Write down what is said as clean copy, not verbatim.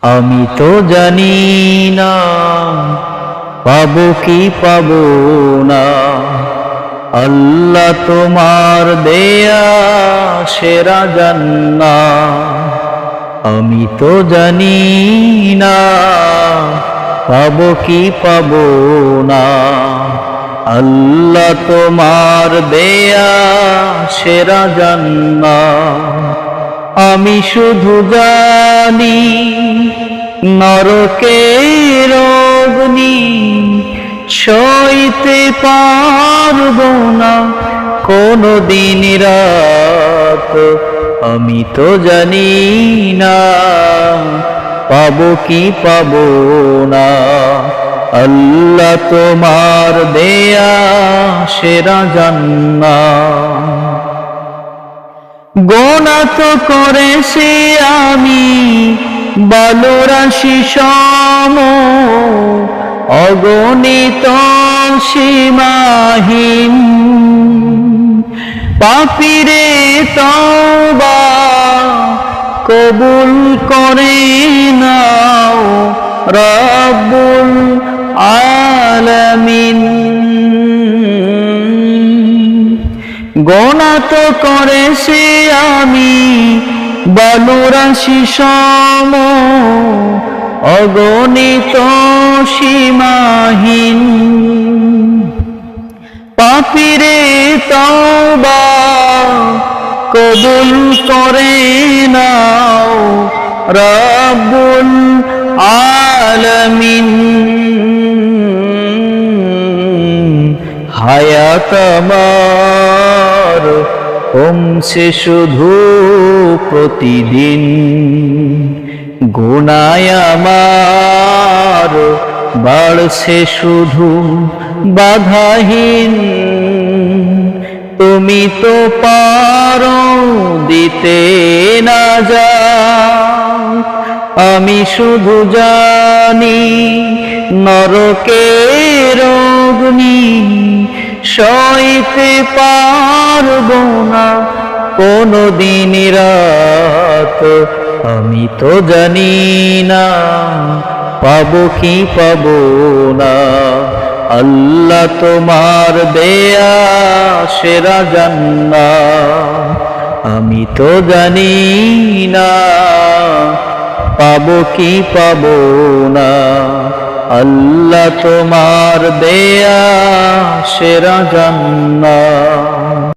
আমি তো জানি না পাবো কি পাবো না, আল্লাহ তোমার দেয়া সেরা জান্নাত। আমি তো জানি না পাবো কি পাবো না, আল্লাহ তোমার দেয়া সেরা জান্নাত। আমি শুধু জানি নরকের অগ্নি সইতে পারবো না কোনো দিন রাত। আমি তো জানি না পাবো কি পাবো না, আল্লাহ তোমার দেয়া সেরা জান্নাত। গোনা তো করেছি আমি বালুরাশি সম, অগণিত সীমাহীন। পাপীরে তওবা কবুল করে নাও রব্বুল আলামিন। গোনা তো করেছি আমি বালুরাশি সম, অগণিত সীমাহীন। পাপীরে তওবা কবুল করে নাও রব্বুল আলামিন। হায়াত আমার কমছে শুধু প্রতিদিন, গুনাহ আমার বাড়ছে শুধু বাধাহীন। তুমি তো পারো দিতে না যা, আমি শুধু জানি নরকের অগ্নি সইতে পারবো না কোনো দিন রাত। আমি তো জানি না পাবো কি পাবো না, আল্লাহ তোমার দেয়া সেরা জান্নাত। আমি তো জানি না পাবো কি পাবো না, আল্লাহ তোমার দেয়া সেরা জান্নাত।